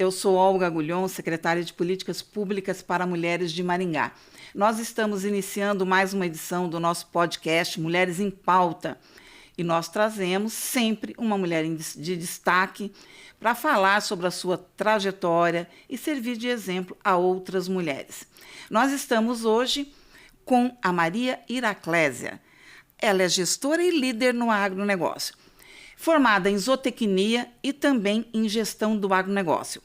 Eu sou Olga Agulhon, secretária de Políticas Públicas para Mulheres de Maringá. Nós estamos iniciando mais uma edição do nosso podcast Mulheres em Pauta e nós trazemos sempre uma mulher de destaque para falar sobre a sua trajetória e servir de exemplo a outras mulheres. Nós estamos hoje com a Maria Iraclésia. Ela é gestora e líder no agronegócio, formada em zootecnia e também em gestão do agronegócio.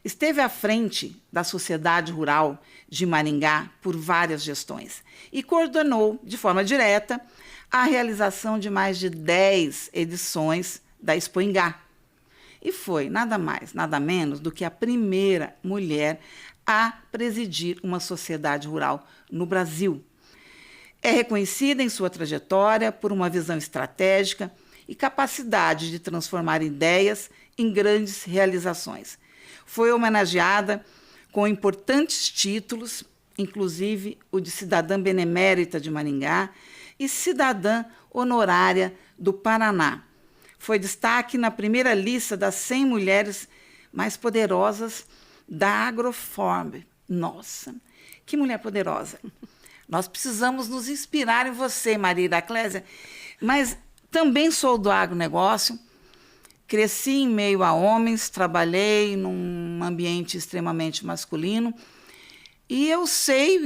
Esteve à frente da Sociedade Rural de Maringá por várias gestões e coordenou, de forma direta, a realização de mais de 10 edições da Expo Ingá. E foi nada mais, nada menos do que a primeira mulher a presidir uma sociedade rural no Brasil. É reconhecida em sua trajetória por uma visão estratégica e capacidade de transformar ideias em grandes realizações. Foi homenageada com importantes títulos, inclusive o de cidadã benemérita de Maringá e cidadã honorária do Paraná. Foi destaque na primeira lista das 100 mulheres mais poderosas da Agroform. Nossa, que mulher poderosa! Nós precisamos nos inspirar em você, Maria Iraclésia, mas também sou do agronegócio. Cresci em meio a homens, trabalhei num ambiente extremamente masculino e eu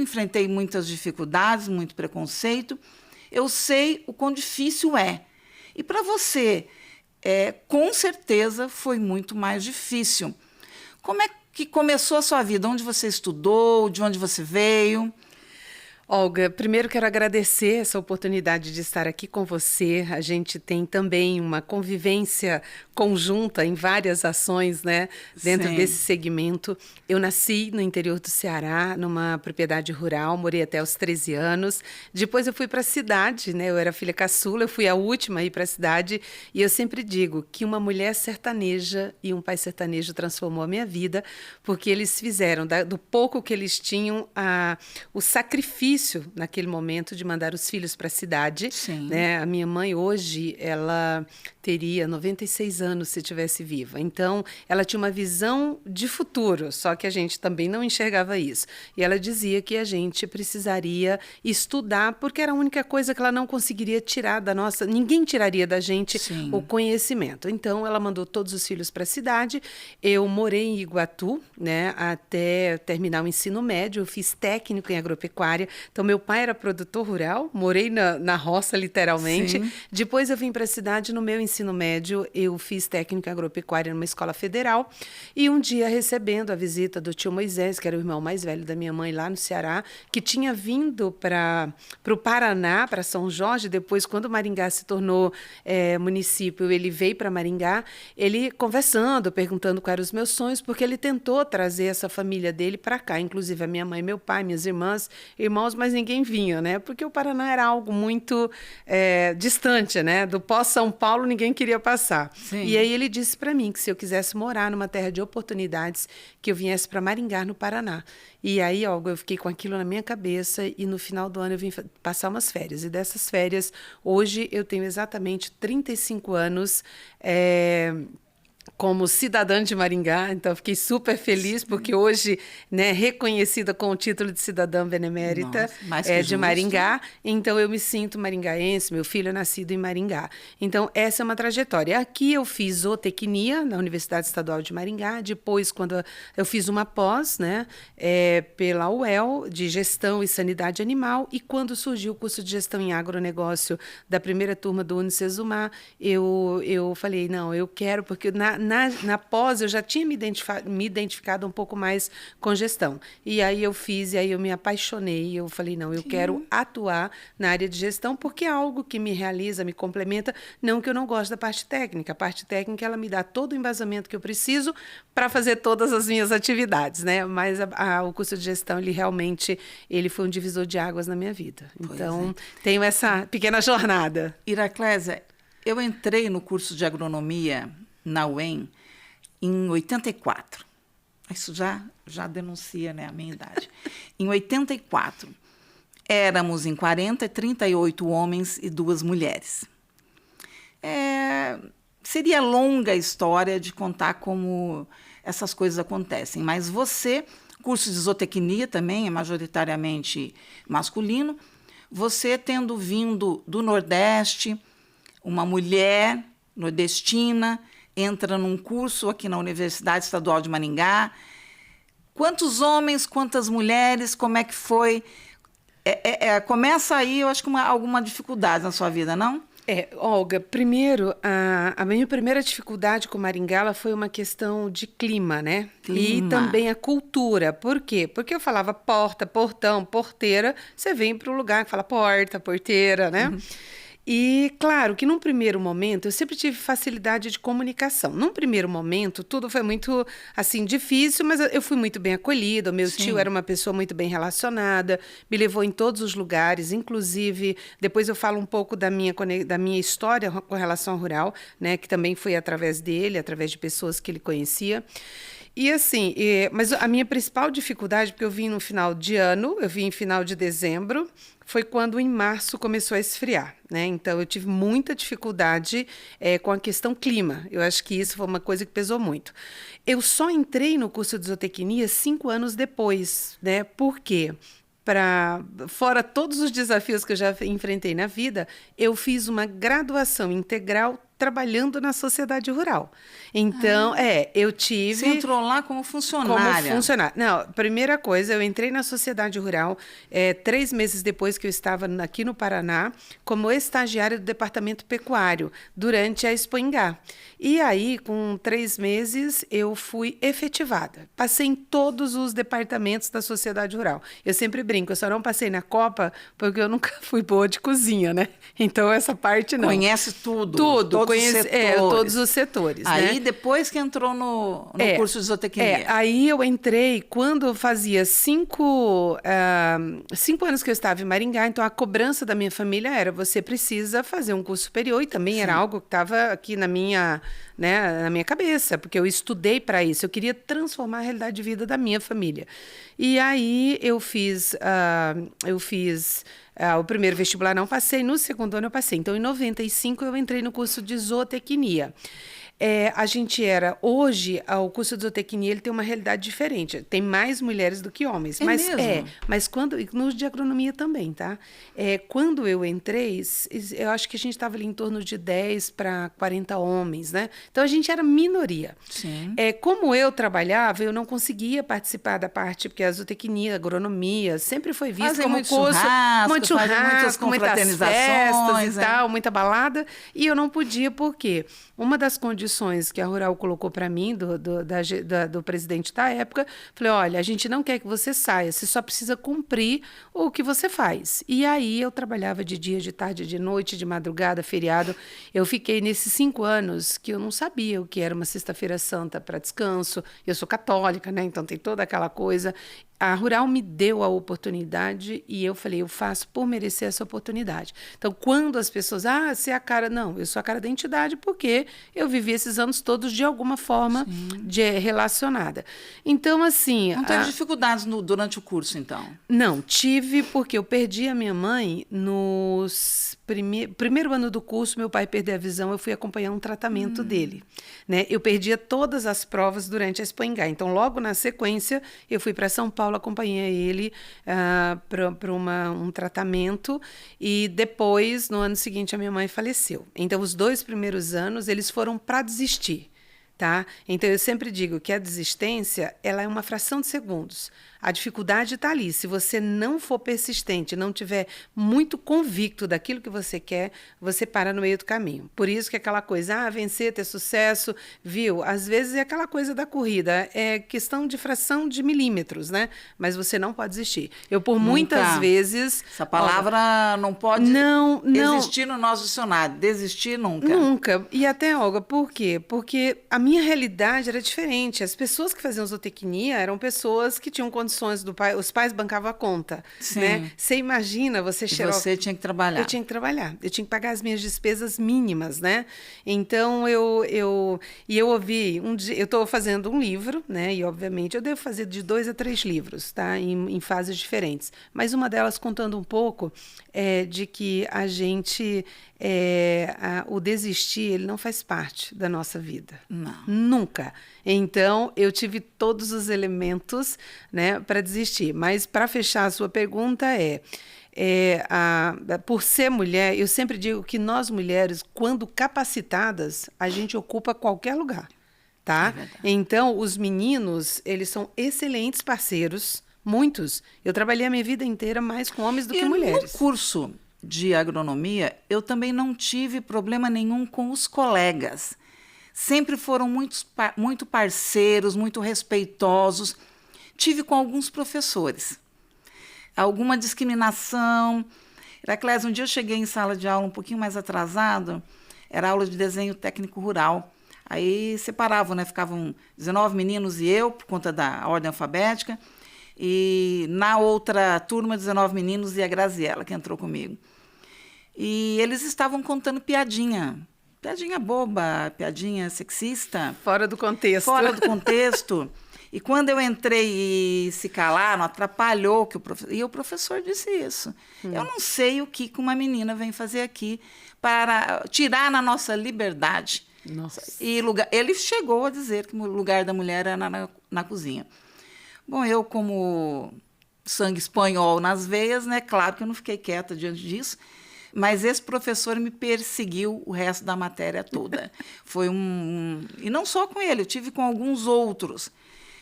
enfrentei muitas dificuldades, muito preconceito, eu sei o quão difícil é. E para você, com certeza, foi muito mais difícil. Como é que começou a sua vida? Onde você estudou? De onde você veio? Olga, primeiro quero agradecer essa oportunidade de estar aqui com você. A gente tem também uma convivência conjunta em várias ações, né, dentro Sim. desse segmento. Eu nasci no interior do Ceará, numa propriedade rural, morei até os 13 anos. Depois eu fui para a cidade, né, eu era filha caçula, eu fui a última a ir para a cidade. E eu sempre digo que uma mulher sertaneja e um pai sertanejo transformou a minha vida, porque eles fizeram, do pouco que eles tinham, o sacrifício naquele momento de mandar os filhos para a cidade. Sim. Né? A minha mãe hoje, ela teria 96 anos se estivesse viva. Então, ela tinha uma visão de futuro, só que a gente também não enxergava isso. E ela dizia que a gente precisaria estudar, porque era a única coisa que ela não conseguiria tirar da nossa... Ninguém tiraria da gente Sim. o conhecimento. Então, ela mandou todos os filhos para a cidade. Eu morei em Iguatu, né, até terminar o ensino médio. Eu fiz técnico em agropecuária. Então, meu pai era produtor rural, morei na roça, literalmente. Sim. Depois eu vim para a cidade, no meu ensino médio, eu fiz técnico em agropecuária numa escola federal. E um dia, recebendo a visita do tio Moisés, que era o irmão mais velho da minha mãe lá no Ceará, que tinha vindo para o Paraná, para São Jorge, depois, quando Maringá se tornou município, ele veio para Maringá, ele conversando, perguntando quais eram os meus sonhos, porque ele tentou trazer essa família dele para cá, inclusive a minha mãe, meu pai, minhas irmãos, mas ninguém vinha, né? Porque o Paraná era algo muito distante, né? Do pós-São Paulo, ninguém queria passar. Sim. E aí ele disse para mim que se eu quisesse morar numa terra de oportunidades, que eu viesse para Maringá, no Paraná. E aí, Olga, eu fiquei com aquilo na minha cabeça e no final do ano eu vim passar umas férias. E dessas férias, hoje eu tenho exatamente 35 anos, como cidadã de Maringá, então fiquei super feliz, porque hoje, né, reconhecida com o título de cidadã benemérita. Nossa, de Maringá, então eu me sinto maringaense, meu filho é nascido em Maringá. Então, essa é uma trajetória. Aqui eu fiz zootecnia na Universidade Estadual de Maringá, depois, quando eu fiz uma pós, né, pela UEL, de Gestão e Sanidade Animal, e quando surgiu o curso de Gestão em Agronegócio da primeira turma do Unicesumar, eu falei, não, eu quero, porque na pós eu já tinha me identificado um pouco mais com gestão. E aí eu fiz, e aí eu me apaixonei, eu falei, não, eu quero atuar na área de gestão, porque é algo que me realiza, me complementa, não que eu não gosto da parte técnica. A parte técnica, ela me dá todo o embasamento que eu preciso para fazer todas as minhas atividades, né? Mas o curso de gestão, ele foi um divisor de águas na minha vida. Então, tenho essa pequena jornada. Iraclésia, eu entrei no curso de agronomia na UEM em 84. Isso já denuncia, né, a minha idade. Em 84, éramos em 40, 38 homens e 2 mulheres. seria longa a história de contar como essas coisas acontecem, mas você, curso de zootecnia também é majoritariamente masculino, você tendo vindo do Nordeste, uma mulher nordestina, entra num curso aqui na Universidade Estadual de Maringá. Quantos homens, quantas mulheres, como é que foi? Começa aí, eu acho que alguma dificuldade na sua vida, não? Olga, primeiro, a minha primeira dificuldade com Maringá ela foi uma questão de clima, né? Clima. E também a cultura. Por quê? Porque eu falava porta, portão, porteira, você vem para o lugar que fala porta, porteira, né? E, claro, que num primeiro momento, eu sempre tive facilidade de comunicação. Num primeiro momento, tudo foi muito, assim, difícil, mas eu fui muito bem acolhida. O meu tio era uma pessoa muito bem relacionada, me levou em todos os lugares, inclusive, depois eu falo um pouco da minha história com relação ao rural, né, que também foi através dele, através de pessoas que ele conhecia. E assim, mas a minha principal dificuldade, porque eu vim no final de ano, eu vim em final de dezembro, foi quando em março começou a esfriar, né? Então eu tive muita dificuldade com a questão clima. Eu acho que isso foi uma coisa que pesou muito. Eu só entrei no curso de zootecnia 5 anos depois, né? Por quê? Fora todos os desafios que eu já enfrentei na vida, eu fiz uma graduação integral trabalhando na sociedade rural. Então, eu tive... Você entrou lá como funcionária. Como funcionária. Não, primeira coisa, eu entrei na sociedade rural 3 meses depois que eu estava aqui no Paraná, como estagiária do departamento pecuário, durante a Expo Ingá. E aí, com 3 meses, eu fui efetivada. Passei em todos os departamentos da sociedade rural. Eu sempre brinco, eu só não passei na Copa porque eu nunca fui boa de cozinha, né? Então, essa parte não. Conhece tudo. Tudo. Todos os setores. Todos os setores. Aí, né? depois que entrou no curso de zootecnia. Aí eu entrei quando fazia 5 anos que eu estava em Maringá, então a cobrança da minha família era: você precisa fazer um curso superior, e também era algo que estava aqui na minha cabeça, porque eu estudei para isso, eu queria transformar a realidade de vida da minha família. E aí eu fiz o primeiro vestibular, não passei, no segundo ano eu passei. Então, em 95, eu entrei no curso de zootecnia. Hoje, o curso de zootecnia ele tem uma realidade diferente. Tem mais mulheres do que homens. Mas no de agronomia também, tá? Quando eu entrei, eu acho que a gente estava ali em torno de 10 para 40 homens, né? Então, a gente era minoria. Sim. Como eu trabalhava, eu não conseguia participar da parte, porque a zootecnia, a agronomia, sempre foi vista como muito curso... Muito churrasco, muitas festas e tal, muita balada. E eu não podia, por quê? Uma das condições que a Rural colocou para mim, do presidente da época, falei: olha, a gente não quer que você saia, você só precisa cumprir o que você faz. E aí eu trabalhava de dia, de tarde, de noite, de madrugada, feriado. Eu fiquei nesses 5 anos que eu não sabia o que era uma sexta-feira santa para descanso. Eu sou católica, né? Então tem toda aquela coisa. A Rural me deu a oportunidade e eu falei: eu faço por merecer essa oportunidade. Então, quando as pessoas... você é a cara... Não, eu sou a cara da entidade porque eu vivi esses anos todos de alguma forma relacionada. Então, assim... Não teve dificuldades durante o curso, então? Não, tive, porque eu perdi a minha mãe no primeiro ano do curso. Meu pai perdeu a visão, eu fui acompanhar um tratamento dele, né? Eu perdia todas as provas durante a Expo Ingá. Então, logo na sequência, eu fui para São Paulo, acompanhei ele para um tratamento, e depois, no ano seguinte, a minha mãe faleceu. Então, os 2 primeiros anos, eles foram para desistir, tá? Então, eu sempre digo que a desistência, ela é uma fração de segundos. A dificuldade está ali. Se você não for persistente, não tiver muito convicto daquilo que você quer, você para no meio do caminho. Por isso que aquela coisa, vencer, ter sucesso, viu? Às vezes é aquela coisa da corrida, é questão de fração de milímetros, né? Mas você não pode desistir. Eu, por muitas vezes... Essa palavra não pode existir no nosso dicionário. Desistir nunca. Nunca. E até, Olga, por quê? Porque a minha realidade era diferente. As pessoas que faziam zootecnia eram pessoas que tinham condições do pai, os pais bancavam a conta, né? Você imagina, você chegou... Você tinha que trabalhar. Eu tinha que trabalhar, eu tinha que pagar as minhas despesas mínimas, né? Então, eu ouvi, eu estou fazendo um livro, né? E, obviamente, eu devo fazer de 2 a 3 livros, tá? Em fases diferentes. Mas uma delas contando um pouco de que a gente o desistir, ele não faz parte da nossa vida. Não. Nunca. Então, eu tive todos os elementos, né, para desistir. Mas, para fechar a sua pergunta, por ser mulher, eu sempre digo que nós mulheres, quando capacitadas, a gente ocupa qualquer lugar, tá? Então, os meninos, eles são excelentes parceiros, muitos. Eu trabalhei a minha vida inteira mais com homens do que mulheres. No curso de agronomia, eu também não tive problema nenhum com os colegas. Sempre foram muito parceiros, muito respeitosos. Tive com alguns professores. Alguma discriminação. Heraclés, um dia eu cheguei em sala de aula um pouquinho mais atrasado, era aula de desenho técnico rural. Aí separavam, né? Ficavam 19 meninos e eu, por conta da ordem alfabética, e na outra turma, 19 meninos e a Graziela, que entrou comigo. E eles estavam contando piadinha boba, piadinha sexista. Fora do contexto. Fora do contexto. E quando eu entrei e se calaram, atrapalhou que o professor... E o professor disse isso. Eu não sei o que uma menina vem fazer aqui para tirar na nossa liberdade. Nossa. E ele chegou a dizer que o lugar da mulher era na cozinha. Bom, eu como sangue espanhol nas veias, né? Claro que eu não fiquei quieta diante disso. Mas esse professor me perseguiu o resto da matéria toda. Foi E não só com ele, eu tive com alguns outros.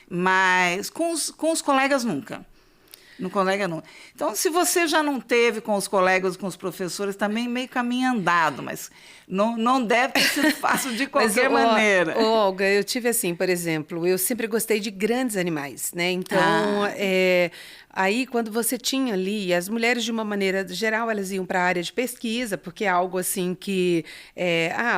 Mas com os colegas nunca. No colega nunca. Então, se você já não teve com os colegas, com os professores, também meio caminho andado, mas não deve ter sido fácil de qualquer maneira. Olga, eu tive assim, por exemplo, eu sempre gostei de grandes animais, né? Então, aí, quando você tinha ali, as mulheres, de uma maneira geral, elas iam para a área de pesquisa, porque é algo assim que...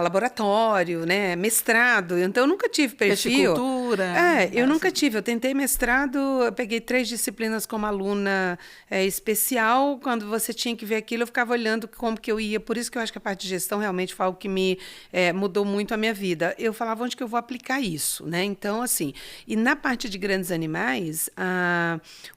laboratório, né? Mestrado. Então, eu nunca tive perfil. Peixicultura. Eu nunca tive. Eu tentei mestrado, eu peguei 3 disciplinas como aluna especial. Quando você tinha que ver aquilo, eu ficava olhando como que eu ia. Por isso que eu acho que a parte de gestão realmente foi algo que me mudou muito a minha vida. Eu falava, onde que eu vou aplicar isso, né? Então, assim... E na parte de grandes animais,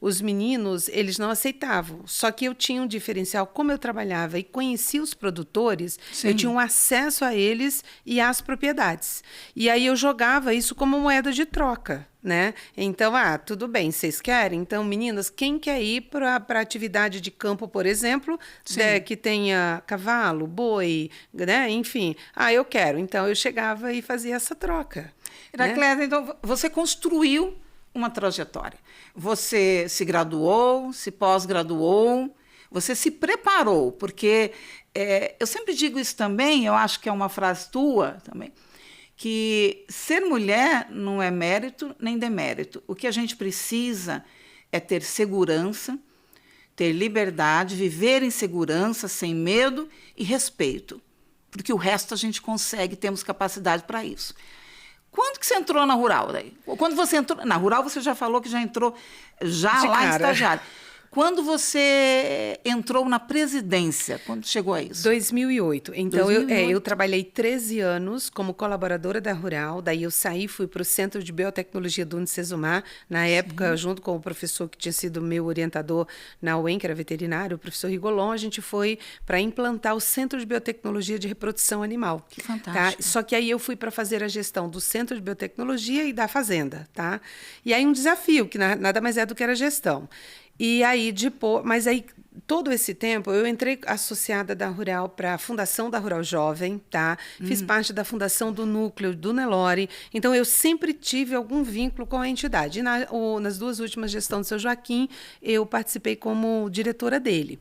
os meninos, eles não aceitavam. Só que eu tinha um diferencial. Como eu trabalhava e conhecia os produtores, Sim. Eu tinha um acesso a eles e às propriedades. E aí eu jogava isso como moeda de troca, né? Então, tudo bem, vocês querem? Então, meninas, quem quer ir para atividade de campo, por exemplo, que tenha cavalo, boi, né? Enfim, eu quero. Então, eu chegava e fazia essa troca. Heraclés, então, você construiu uma trajetória. Você se graduou, se pós-graduou, você se preparou, porque eu sempre digo isso também, eu acho que é uma frase tua também, que ser mulher não é mérito nem demérito. O que a gente precisa é ter segurança, ter liberdade, viver em segurança, sem medo e respeito, porque o resto a gente consegue, temos capacidade para isso. Quando que você entrou na Rural? Daí? Quando você entrou na Rural, você já falou que já entrou lá em estagiário. Quando você entrou na presidência? Quando chegou a isso? 2008. Então, 2008. Eu trabalhei 13 anos como colaboradora da Rural. Daí eu saí, fui para o Centro de Biotecnologia do Unicesumar. Na época, junto com o professor que tinha sido meu orientador na UEM, que era veterinário, o professor Rigolon, a gente foi para implantar o Centro de Biotecnologia de Reprodução Animal. Que fantástico. Tá? Só que aí eu fui para fazer a gestão do Centro de Biotecnologia e da Fazenda. Tá? E aí um desafio, que nada mais é do que era gestão. E aí, mas aí, todo esse tempo, eu entrei associada da Rural para a Fundação da Rural Jovem, tá? Fiz parte da fundação do núcleo do Nelore. Então, eu sempre tive algum vínculo com a entidade. E nas 2 últimas gestões do seu Joaquim, eu participei como diretora dele.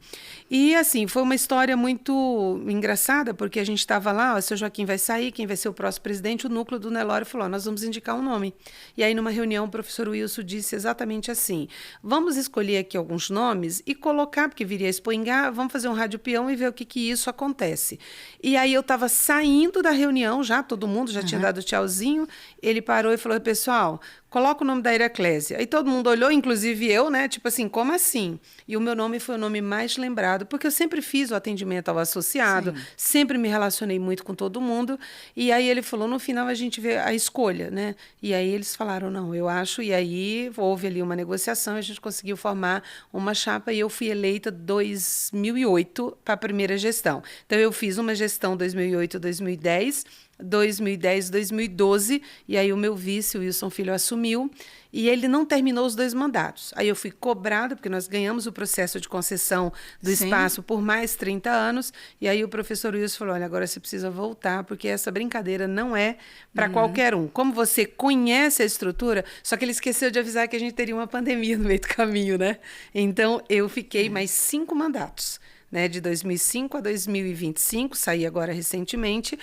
E, assim, foi uma história muito engraçada, porque a gente estava lá, o seu Joaquim vai sair, quem vai ser o próximo presidente? O núcleo do Nelore falou, nós vamos indicar um nome. E aí, numa reunião, o professor Wilson disse exatamente assim, vamos escolher aqui alguns nomes e colocar, porque viria a Expo Ingá, vamos fazer um rádio peão e ver o que isso acontece. E aí eu estava saindo da reunião já, todo mundo já tinha dado tchauzinho, ele parou e falou, pessoal, coloca o nome da Heraclésia. Aí todo mundo olhou, inclusive eu, né? Tipo assim, como assim? E o meu nome foi o nome mais lembrado, porque eu sempre fiz o atendimento ao associado, Sim. sempre me relacionei muito com todo mundo. E aí ele falou, no final a gente vê a escolha, né? E aí eles falaram, não, eu acho. E aí houve ali uma negociação, a gente conseguiu formar uma chapa e eu fui eleita 2008 para a primeira gestão. Então eu fiz uma gestão 2008, 2010, 2012, e aí o meu vice, o Wilson Filho, assumiu, e ele não terminou os 2 mandatos. Aí eu fui cobrada, porque nós ganhamos o processo de concessão do Sim. espaço por mais 30 anos, e aí o professor Wilson falou, olha, agora você precisa voltar, porque essa brincadeira não é para qualquer um. Como você conhece a estrutura, só que ele esqueceu de avisar que a gente teria uma pandemia no meio do caminho, né? Então, eu fiquei mais 5 mandatos, né? De 2005 a 2025, saí agora recentemente,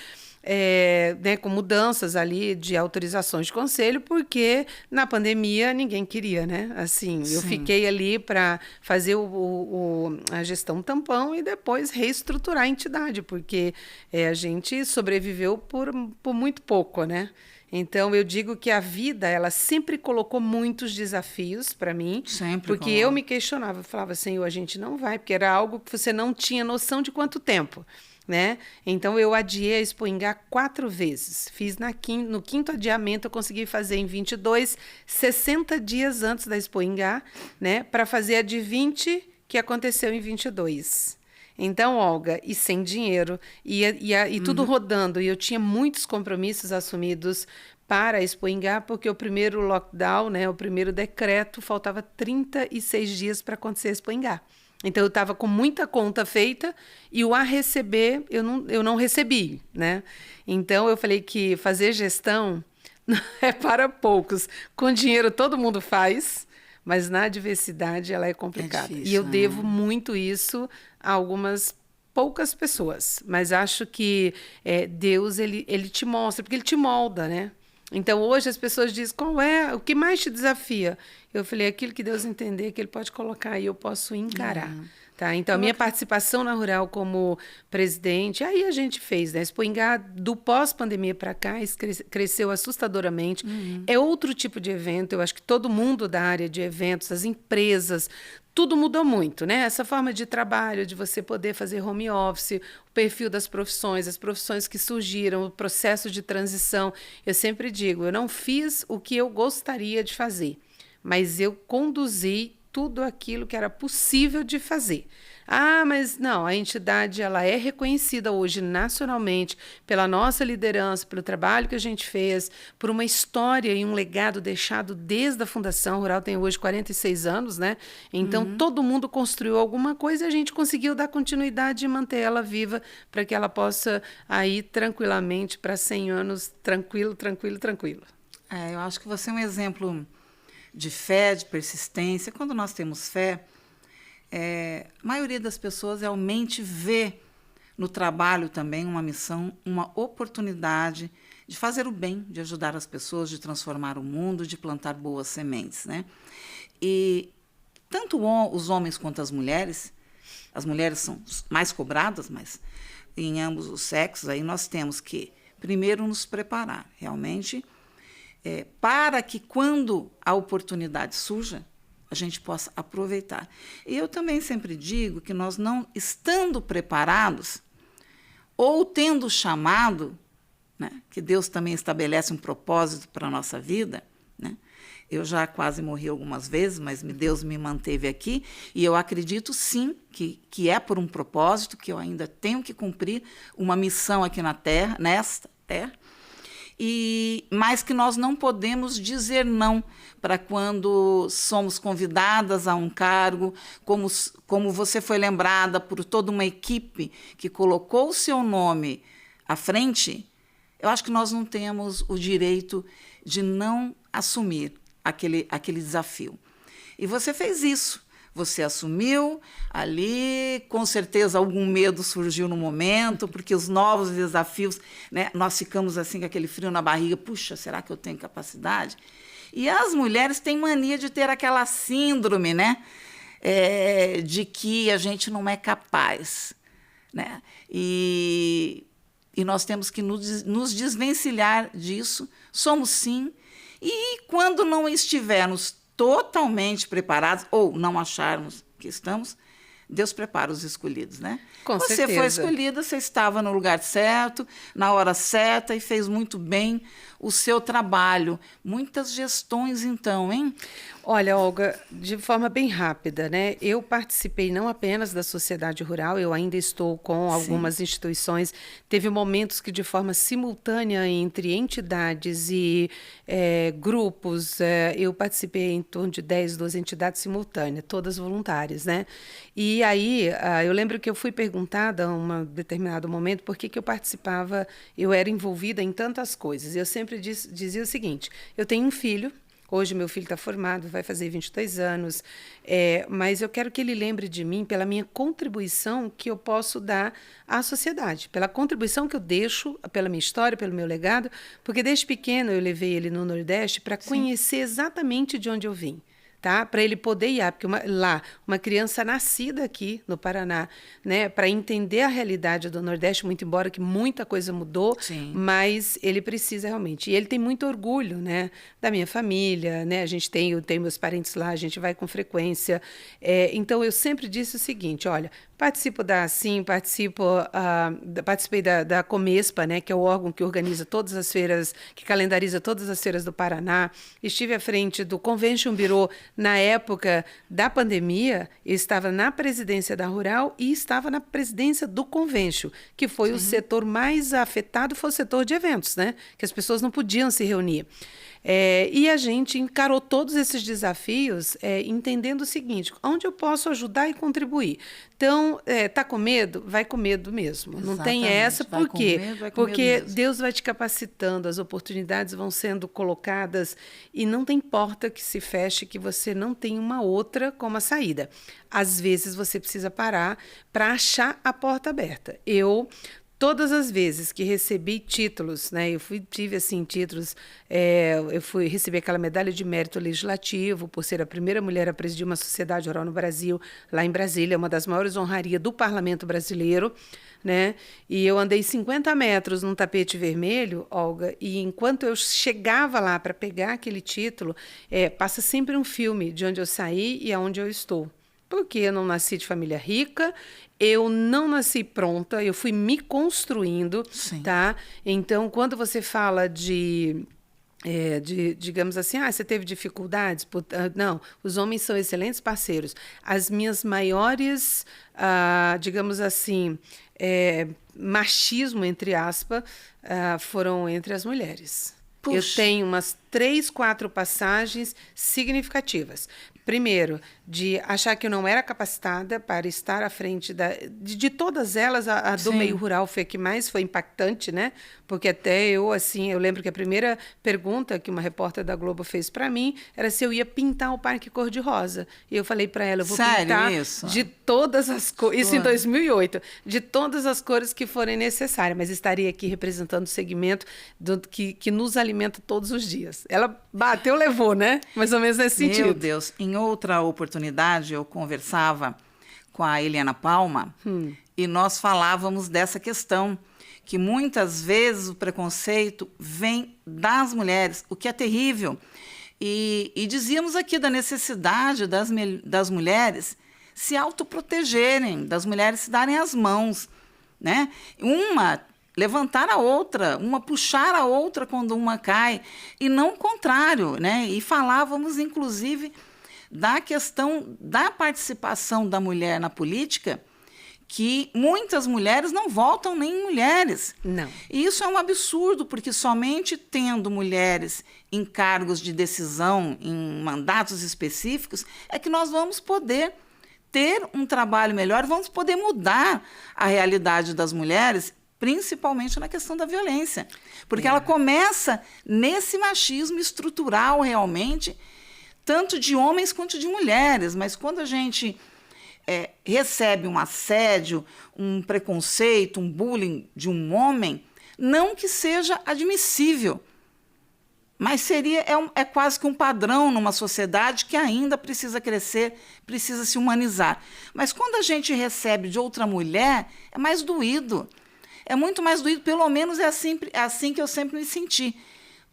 né, com mudanças ali de autorizações de conselho, porque na pandemia ninguém queria, né? Assim, eu Sim. fiquei ali para fazer a gestão tampão e depois reestruturar a entidade, porque a gente sobreviveu por muito pouco, né? Então, eu digo que a vida, ela sempre colocou muitos desafios para mim, Sempre porque coloca. eu me questionava, eu falava, Senhor, a gente não vai, porque era algo que você não tinha noção de quanto tempo, né? Então, eu adiei a Expo Ingá 4 vezes. Fiz no 5º adiamento, eu consegui fazer em 22, 60 dias antes da Expo Ingá, né? Para fazer a de 20, que aconteceu em 22. Então, Olga, e sem dinheiro, e tudo rodando, e eu tinha muitos compromissos assumidos para a Expo Ingá, porque o primeiro lockdown, né, o primeiro decreto, faltava 36 dias para acontecer a Expo Ingá. Então, eu estava com muita conta feita e o a receber, eu não recebi, né? Então, eu falei que fazer gestão é para poucos. Com dinheiro todo mundo faz, mas na diversidade ela é complicada. difícil, E eu né? devo muito isso a algumas poucas pessoas. Mas acho que Deus, ele te mostra, porque ele te molda, né? Então, hoje as pessoas dizem, o que mais te desafia? Eu falei, aquilo que Deus entender que ele pode colocar e eu posso encarar. Tá? Então, a minha participação na Rural como presidente, aí a gente fez, né? Expo Ingá, do pós-pandemia para cá, cresceu assustadoramente. É outro tipo de evento, eu acho que todo mundo da área de eventos, as empresas, tudo mudou muito, né? Essa forma de trabalho, de você poder fazer home office, o perfil das profissões, as profissões que surgiram, o processo de transição. Eu sempre digo, eu não fiz o que eu gostaria de fazer, mas eu conduzi tudo aquilo que era possível de fazer. Ah, mas não, a entidade ela é reconhecida hoje nacionalmente pela nossa liderança, pelo trabalho que a gente fez, por uma história e um legado deixado desde a fundação. A Rural tem hoje 46 anos, né? Então, todo mundo construiu alguma coisa e a gente conseguiu dar continuidade e manter ela viva para que ela possa ir tranquilamente para 100 anos, tranquilo. Eu acho que você é um exemplo de fé, de persistência. Quando nós temos fé, a maioria das pessoas realmente vê no trabalho também uma missão, uma oportunidade de fazer o bem, de ajudar as pessoas, de transformar o mundo, de plantar boas sementes, né? E tanto os homens quanto as mulheres são mais cobradas, mas em ambos os sexos, aí nós temos que, primeiro, nos preparar, realmente, para que quando a oportunidade surja, a gente possa aproveitar. E eu também sempre digo que nós não estando preparados ou tendo chamado, né, que Deus também estabelece um propósito para a nossa vida, né? Eu já quase morri algumas vezes, mas Deus me manteve aqui e eu acredito sim que é por um propósito, que eu ainda tenho que cumprir uma missão aqui na Terra, nesta Terra, mas que nós não podemos dizer não para quando somos convidadas a um cargo, como você foi lembrada por toda uma equipe que colocou o seu nome à frente. Eu acho que nós não temos o direito de não assumir aquele desafio. E você fez isso. Você assumiu ali, com certeza algum medo surgiu no momento, porque os novos desafios, né, nós ficamos assim com aquele frio na barriga, puxa, será que eu tenho capacidade? E as mulheres têm mania de ter aquela síndrome, né, de que a gente não é capaz, né? E nós temos que nos desvencilhar disso, somos sim, E quando não estivermos totalmente preparados, ou não acharmos que estamos, Deus prepara os escolhidos, né? Com você certeza. foi escolhida, você estava no lugar certo, na hora certa e fez muito bem o seu trabalho. Muitas gestões, então, hein? Olha, Olga, de forma bem rápida, né? Eu participei não apenas da sociedade rural, eu ainda estou com algumas instituições. Teve momentos que, de forma simultânea, entre entidades e grupos, eu participei em torno de 10, 12 entidades simultâneas, todas voluntárias, né? E aí, eu lembro que eu fui perguntada, em um determinado momento, por que eu participava, eu era envolvida em tantas coisas. Eu sempre dizia o seguinte, eu tenho um filho. Hoje meu filho está formado, vai fazer 22 anos, mas eu quero que ele lembre de mim pela minha contribuição que eu posso dar à sociedade, pela contribuição que eu deixo, pela minha história, pelo meu legado, porque desde pequeno eu levei ele no Nordeste para conhecer exatamente de onde eu vim. Tá? Para ele poder ir, porque uma criança nascida aqui no Paraná, né, para entender a realidade do Nordeste, muito embora que muita coisa mudou, Sim. mas ele precisa realmente. E ele tem muito orgulho, né, da minha família, né? Eu tenho meus parentes lá, a gente vai com frequência. Então eu sempre disse o seguinte, olha, participei da Comespa, né, que é o órgão que organiza todas as feiras, que calendariza todas as feiras do Paraná. Estive à frente do Convention Bureau na época da pandemia. Eu estava na presidência da Rural e estava na presidência do Convention, que foi o setor mais afetado, foi o setor de eventos, né, que as pessoas não podiam se reunir. E a gente encarou todos esses desafios entendendo o seguinte, onde eu posso ajudar e contribuir. Então, tá com medo? Vai com medo mesmo. Exatamente. Não tem essa, por quê? Porque medo Deus vai te capacitando, as oportunidades vão sendo colocadas e não tem porta que se feche que você não tem uma outra como a saída. Às vezes você precisa parar para achar a porta aberta. Todas as vezes que recebi títulos, né, tive assim títulos, recebi aquela medalha de mérito legislativo por ser a primeira mulher a presidir uma sociedade rural no Brasil, lá em Brasília, uma das maiores honrarias do parlamento brasileiro, né? E eu andei 50 metros num tapete vermelho, Olga, e enquanto eu chegava lá para pegar aquele título, passa sempre um filme de onde eu saí e aonde eu estou. Porque eu não nasci de família rica, eu não nasci pronta, eu fui me construindo, Sim. tá? Então, quando você fala digamos assim, você teve dificuldades? Não, os homens são excelentes parceiros. As minhas maiores, digamos assim, machismo, entre aspas, foram entre as mulheres. Puxa. Eu tenho umas 3, 4 passagens significativas. Primeiro, de achar que eu não era capacitada para estar à frente de todas elas, a do meio rural foi a que mais foi impactante, né? Porque até eu lembro que a primeira pergunta que uma repórter da Globo fez para mim era se eu ia pintar o Parque Cor-de-Rosa. E eu falei para ela, eu vou pintar de todas as cores, isso em 2008, de todas as cores que forem necessárias, mas estaria aqui representando o segmento que nos alimenta todos os dias. Ela bateu, levou, né? Mais ou menos nesse sentido. Meu Deus, em outra oportunidade eu conversava com a Eliana Palma e nós falávamos dessa questão, que muitas vezes o preconceito vem das mulheres, o que é terrível. E dizíamos aqui da necessidade das mulheres se autoprotegerem, das mulheres se darem as mãos, né? Uma levantar a outra, uma puxar a outra quando uma cai, e não o contrário, né? E falávamos, inclusive, da questão da participação da mulher na política, que muitas mulheres não votam nem mulheres. Não. E isso é um absurdo, porque somente tendo mulheres em cargos de decisão, em mandatos específicos, é que nós vamos poder ter um trabalho melhor, vamos poder mudar a realidade das mulheres, principalmente na questão da violência. Porque ela começa nesse machismo estrutural realmente, tanto de homens quanto de mulheres. Mas quando a gente recebe um assédio, um preconceito, um bullying de um homem, não que seja admissível, mas é quase que um padrão numa sociedade que ainda precisa crescer, precisa se humanizar. Mas quando a gente recebe de outra mulher, é mais doído. É muito mais doído, pelo menos é assim que eu sempre me senti.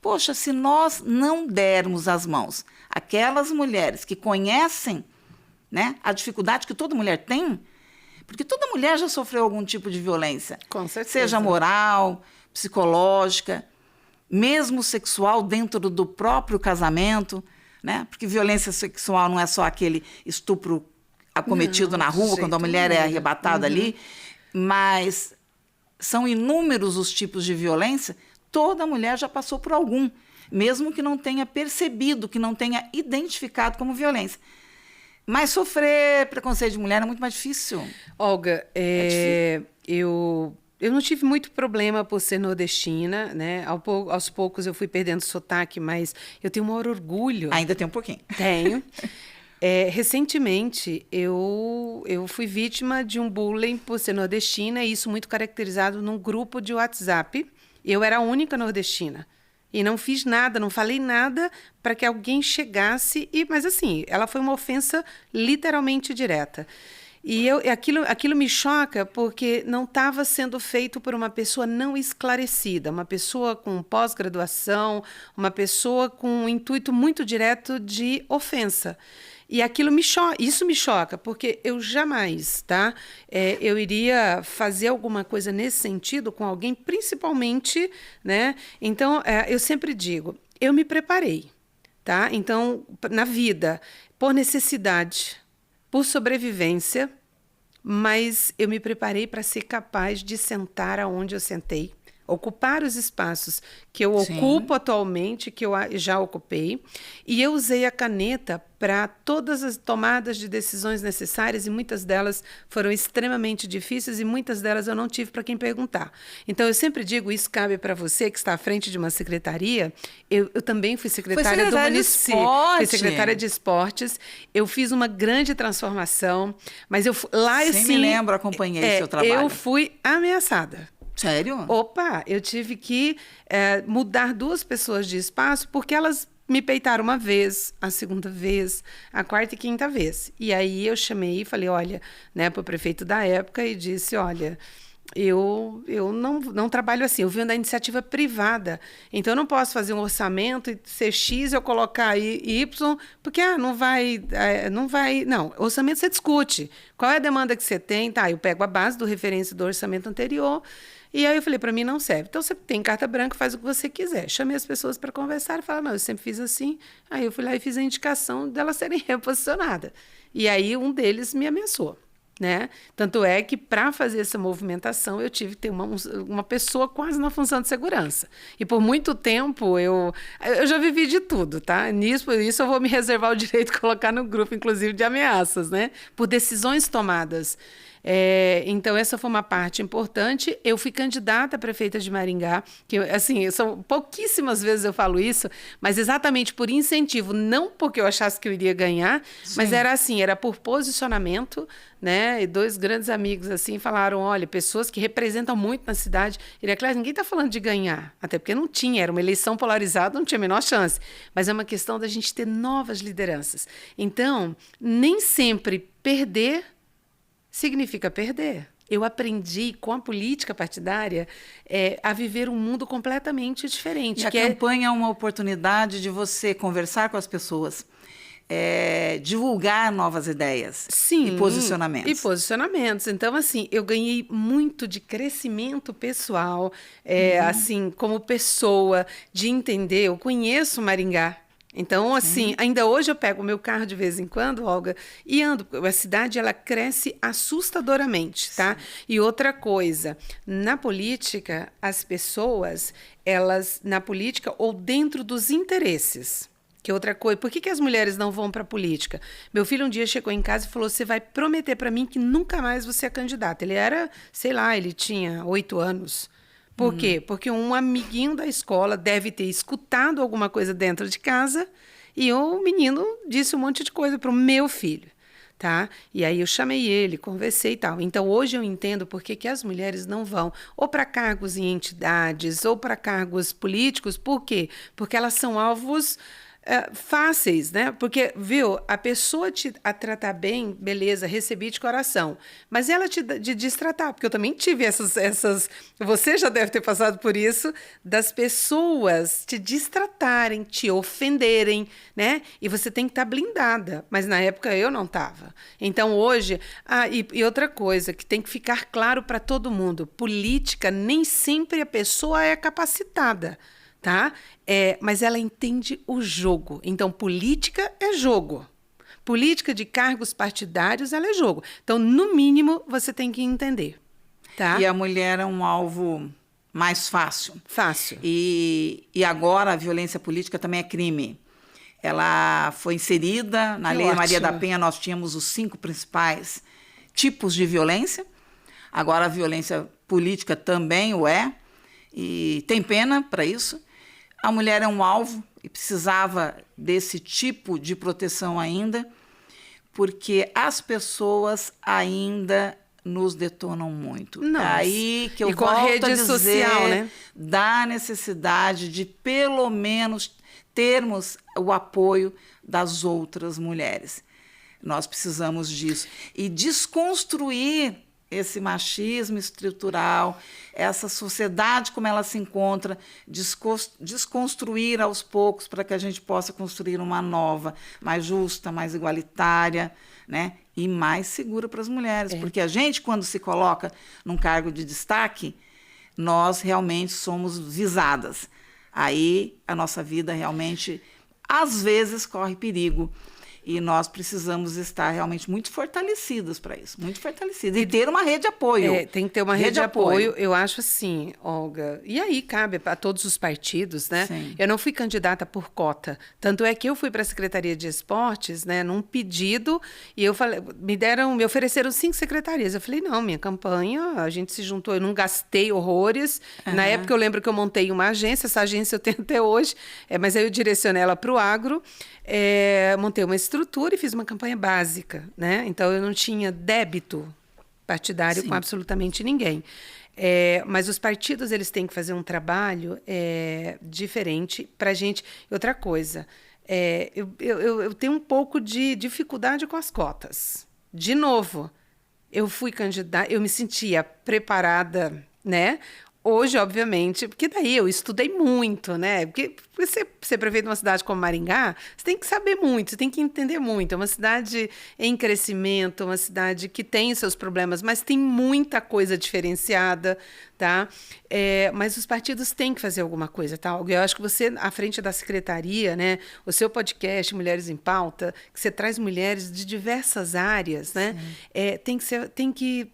Poxa, se nós não dermos as mãos àquelas mulheres que conhecem, né, a dificuldade que toda mulher tem, porque toda mulher já sofreu algum tipo de violência. Com certeza. Seja moral, psicológica, mesmo sexual dentro do próprio casamento, né? Porque violência sexual não é só aquele estupro acometido na rua, quando a mulher é arrebatada ali, mas são inúmeros os tipos de violência. Toda mulher já passou por algum, mesmo que não tenha percebido, que não tenha identificado como violência. Mas sofrer preconceito de mulher é muito mais difícil. Olga, eu não tive muito problema por ser nordestina, né? Aos poucos eu fui perdendo sotaque, mas eu tenho o maior orgulho. Ainda tem um pouquinho. Tenho. Recentemente, eu fui vítima de um bullying por ser nordestina, e isso muito caracterizado num grupo de WhatsApp. Eu era a única nordestina. E não fiz nada, não falei nada para que alguém chegasse. Mas assim, ela foi uma ofensa literalmente direta. E aquilo me choca porque não estava sendo feito por uma pessoa não esclarecida, uma pessoa com pós-graduação, uma pessoa com um intuito muito direto de ofensa. E isso me choca, porque eu jamais, tá? Eu iria fazer alguma coisa nesse sentido com alguém, principalmente, né? Então, eu sempre digo, eu me preparei, tá? Então, na vida, por necessidade, por sobrevivência, mas eu me preparei para ser capaz de sentar aonde eu sentei, ocupar os espaços que eu ocupo atualmente, que eu já ocupei, e eu usei a caneta para todas as tomadas de decisões necessárias, e muitas delas foram extremamente difíceis, e muitas delas eu não tive para quem perguntar. Então, eu sempre digo, isso cabe para você que está à frente de uma secretaria. Eu também fui secretária do município. Fui secretária de esportes. Eu fiz uma grande transformação, mas lá eu me lembro, acompanhei seu trabalho. Eu fui ameaçada. Sério? Opa, eu tive que mudar 2 pessoas de espaço porque elas me peitaram uma vez, a segunda vez, a quarta e quinta vez. E aí eu chamei e falei, olha, né, para o prefeito da época e disse, olha, eu não trabalho assim, eu venho da iniciativa privada, então eu não posso fazer um orçamento e ser X, eu colocar Y, porque não vai, não, orçamento você discute, qual é a demanda que você tem, tá, eu pego a base do referência do orçamento anterior. E aí eu falei, para mim não serve. Então, você tem carta branca, faz o que você quiser. Chamei as pessoas para conversar e falaram, não, eu sempre fiz assim. Aí eu fui lá e fiz a indicação delas serem reposicionadas. E aí um deles me ameaçou, né? Tanto é que, para fazer essa movimentação, eu tive que ter uma pessoa quase na função de segurança. E por muito tempo, eu já vivi de tudo, tá? Por isso eu vou me reservar o direito de colocar no grupo, inclusive, de ameaças, né? Por decisões tomadas. Então, essa foi uma parte importante. Eu fui candidata a prefeita de Maringá, que, assim, são pouquíssimas vezes eu falo isso, mas exatamente por incentivo, não porque eu achasse que eu iria ganhar, mas era assim, era por posicionamento, né? E 2 grandes amigos, assim, falaram, olha, pessoas que representam muito na cidade. Ele é claro, ninguém está falando de ganhar, até porque não tinha, era uma eleição polarizada, não tinha a menor chance, mas é uma questão da gente ter novas lideranças. Então, nem sempre perder significa perder. Eu aprendi com a política partidária a viver um mundo completamente diferente. E a campanha é uma oportunidade de você conversar com as pessoas, divulgar novas ideias. Sim, e posicionamentos. E posicionamentos. Então, assim, eu ganhei muito de crescimento pessoal, assim, como pessoa, de entender. Eu conheço Maringá. Então, assim, ainda hoje eu pego o meu carro de vez em quando, Olga, e ando. A cidade, ela cresce assustadoramente, tá? E outra coisa, na política, as pessoas, na política ou dentro dos interesses, que é outra coisa. Por que as mulheres não vão para a política? Meu filho um dia chegou em casa e falou, você vai prometer para mim que nunca mais você é candidata. Ele era, sei lá, ele tinha 8 anos. Por quê? Porque um amiguinho da escola deve ter escutado alguma coisa dentro de casa e o menino disse um monte de coisa para o meu filho, tá? E aí eu chamei ele, conversei e tal. Então, hoje eu entendo por que as mulheres não vão ou para cargos em entidades ou para cargos políticos. Por quê? Porque elas são alvos fáceis, né? Porque, viu, a pessoa a tratar bem, beleza, recebi de coração, mas ela de destratar, porque eu também tive essas, você já deve ter passado por isso, das pessoas te destratarem, te ofenderem, né? E você tem que estar blindada, mas na época eu não estava. Então, hoje, e outra coisa que tem que ficar claro para todo mundo, política, nem sempre a pessoa é capacitada, tá? Mas ela entende o jogo. Então, política é jogo. Política de cargos partidários, ela é jogo. Então, no mínimo, você tem que entender, tá? E a mulher é um alvo mais fácil. Fácil. E agora a violência política também é crime. Ela foi inserida na Lei Maria da Penha, nós tínhamos os 5 principais tipos de violência. Agora a violência política também o é. E tem pena para isso. A mulher é um alvo e precisava desse tipo de proteção ainda, porque as pessoas ainda nos detonam muito. Nossa. Aí que eu e com volto a rede a dizer social, né? da necessidade de, pelo menos, termos o apoio das outras mulheres. Nós precisamos disso. E desconstruir esse machismo estrutural, essa sociedade como ela se encontra, desconstruir aos poucos para que a gente possa construir uma nova, mais justa, mais igualitária, né? E mais segura para as mulheres. Porque a gente, quando se coloca num cargo de destaque, nós realmente somos visadas. Aí a nossa vida realmente, às vezes, corre perigo. E nós precisamos estar realmente muito fortalecidas para isso, muito fortalecidas. E ter uma rede de apoio. Tem que ter uma rede de apoio. Eu acho assim, Olga. E aí cabe a todos os partidos, né? Sim. Eu não fui candidata por cota. Tanto é que eu fui para a Secretaria de Esportes, né, num pedido, e eu falei, me ofereceram 5 secretarias. Eu falei, não, minha campanha, a gente se juntou, eu não gastei horrores. Uhum. Na época eu lembro que eu montei uma agência, essa agência eu tenho até hoje, mas aí eu direcionei ela para o agro. Montei uma estrutura e fiz uma campanha básica, né? Então eu não tinha débito partidário com absolutamente ninguém. Mas os partidos eles têm que fazer um trabalho diferente para a gente. Outra coisa, eu tenho um pouco de dificuldade com as cotas. De novo, eu fui candidata, eu me sentia preparada, né? Hoje, obviamente, porque daí eu estudei muito, né? Porque ser prefeito de uma cidade como Maringá, você tem que saber muito, você tem que entender muito. É uma cidade em crescimento, uma cidade que tem seus problemas, mas tem muita coisa diferenciada, tá? Mas os partidos têm que fazer alguma coisa, tá? Eu acho que você, à frente da secretaria, né? O seu podcast, Mulheres em Pauta, que você traz mulheres de diversas áreas, né? Tem que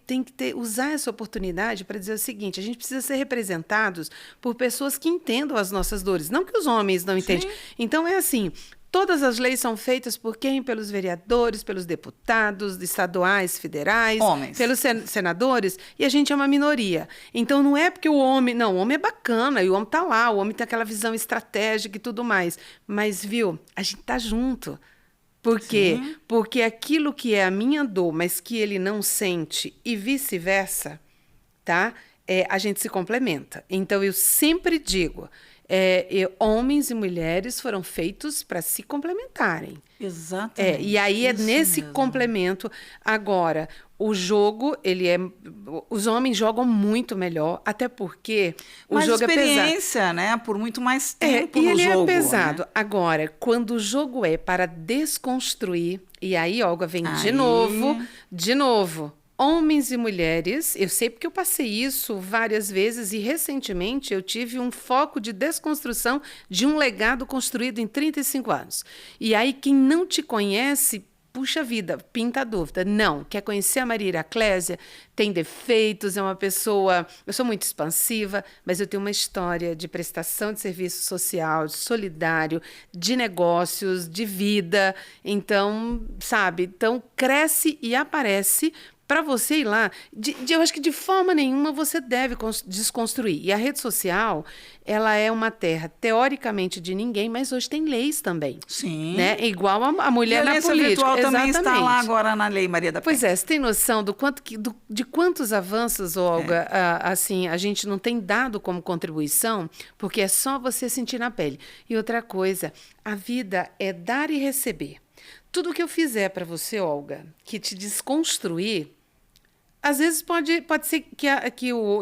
usar essa oportunidade para dizer o seguinte, a gente precisa ser representados por pessoas que entendam as nossas dores, não que os homens não entendem. Então, é assim, todas as leis são feitas por quem? Pelos vereadores, pelos deputados estaduais, federais, homens, pelos senadores, e a gente é uma minoria. Então, não é porque o homem é bacana, e o homem está lá, o homem tem aquela visão estratégica e tudo mais, mas, viu, a gente está junto. Por quê? Sim. Porque aquilo que é a minha dor, mas que ele não sente, e vice-versa, tá? A gente se complementa. Então, eu sempre digo, homens e mulheres foram feitos para se complementarem. Exatamente. E aí nesse mesmo complemento. Agora, o jogo, os homens jogam muito melhor, até porque o jogo é pesado. Experiência, né? Por muito mais tempo no jogo. E ele é pesado. Né? Agora, quando o jogo é para desconstruir, e aí, Olga, vem de novo. Homens e mulheres, eu sei porque eu passei isso várias vezes e recentemente eu tive um foco de desconstrução de um legado construído em 35 anos. E aí quem não te conhece, puxa vida, pinta a dúvida. Não, quer conhecer a Maria Iraclésia? Tem defeitos, é uma pessoa... Eu sou muito expansiva, mas eu tenho uma história de prestação de serviço social, de solidário, de negócios, de vida. Então, sabe? Então, cresce e aparece para você ir lá, eu acho que de forma nenhuma você deve desconstruir. E a rede social, ela é uma terra, teoricamente, de ninguém, mas hoje tem leis também. Sim. Né? É igual a mulher na política. Violência virtual também Exatamente. está lá agora na Lei Maria da Penha. Pois é, você tem noção de quantos avanços, Olga, assim, a gente não tem dado como contribuição, porque é só você sentir na pele. E outra coisa, a vida é dar e receber. Tudo que eu fizer para você, Olga, que te desconstruir, às vezes pode ser que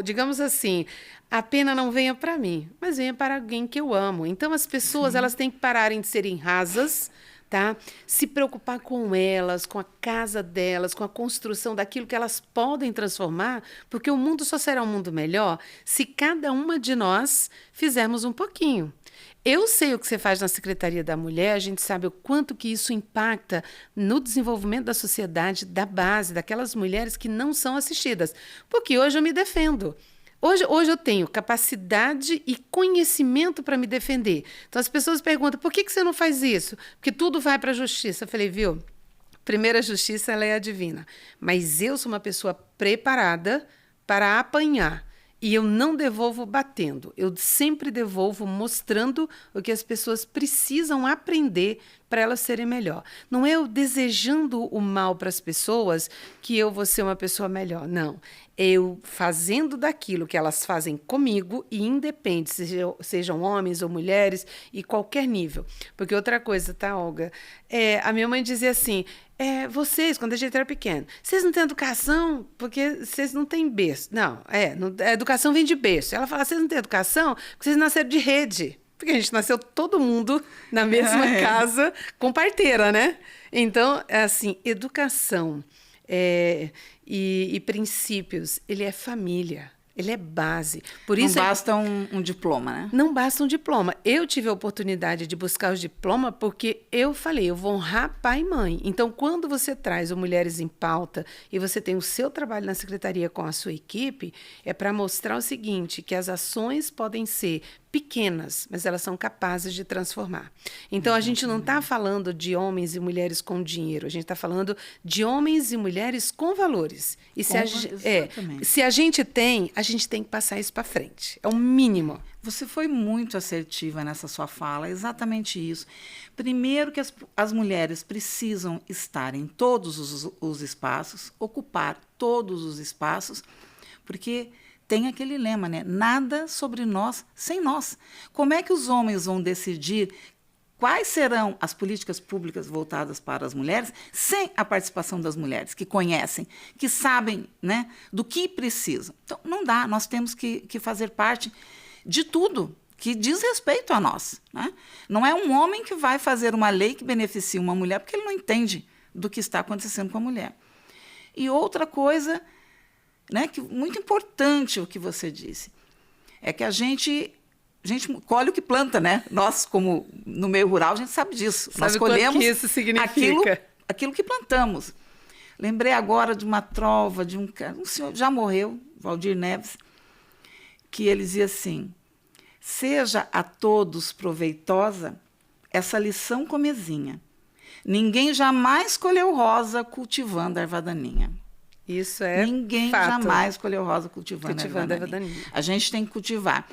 digamos assim, a pena não venha para mim, mas venha para alguém que eu amo. Então, as pessoas, elas têm que pararem de serem rasas, tá? Se preocupar com elas, com a casa delas, com a construção daquilo que elas podem transformar, porque o mundo só será um mundo melhor se cada uma de nós fizermos um pouquinho. Eu sei o que você faz na Secretaria da Mulher, a gente sabe o quanto que isso impacta no desenvolvimento da sociedade, da base, daquelas mulheres que não são assistidas. Porque hoje eu me defendo. Hoje eu tenho capacidade e conhecimento para me defender. Então as pessoas perguntam, por que você não faz isso? Porque tudo vai para a justiça. Eu falei, viu, primeiro a justiça ela é a divina, mas eu sou uma pessoa preparada para apanhar. E eu não devolvo batendo, eu sempre devolvo mostrando o que as pessoas precisam aprender para elas serem melhor. Não é eu desejando o mal para as pessoas que eu vou ser uma pessoa melhor, não. Eu fazendo daquilo que elas fazem comigo, e independe, sejam homens ou mulheres, e qualquer nível. Porque outra coisa, tá, Olga? A minha mãe dizia assim, vocês, quando a gente era pequeno, vocês não têm educação porque vocês não têm berço. Não, a educação vem de berço. Ela fala, vocês não têm educação porque vocês nasceram de rede. Porque a gente nasceu todo mundo na mesma casa com parteira, né? Então, assim, educação e princípios, ele é família. Ele é base. Por isso não basta um diploma, né? Não basta um diploma. Eu tive a oportunidade de buscar o diploma porque eu falei, eu vou honrar pai e mãe. Então, quando você traz o Mulheres em Pauta e você tem o seu trabalho na secretaria com a sua equipe, é para mostrar o seguinte, que as ações podem ser pequenas, mas elas são capazes de transformar. Então, a gente não está falando de homens e mulheres com dinheiro, a gente está falando de homens e mulheres com valores. E se a gente tem que passar isso para frente. É o mínimo. Você foi muito assertiva nessa sua fala, exatamente isso. Primeiro que as mulheres precisam estar em todos os espaços, ocupar todos os espaços, porque tem aquele lema, né? Nada sobre nós sem nós. Como é que os homens vão decidir quais serão as políticas públicas voltadas para as mulheres sem a participação das mulheres, que conhecem, que sabem, né, do que precisam? Então, não dá, nós temos que fazer parte de tudo que diz respeito a nós, né? Não é um homem que vai fazer uma lei que beneficie uma mulher, porque ele não entende do que está acontecendo com a mulher. E outra coisa, né, que muito importante o que você disse, é que a gente colhe o que planta, né? Nós, como no meio rural, a gente sabe disso. Nós colhemos que isso significa? Aquilo que plantamos. Lembrei agora de uma trova de um senhor, já morreu, Valdir Neves, que ele dizia assim, seja a todos proveitosa essa lição comezinha. Ninguém jamais colheu rosa cultivando a erva daninha. Isso é Ninguém fato. jamais colheu rosa cultivando a erva daninha. A gente tem que cultivar.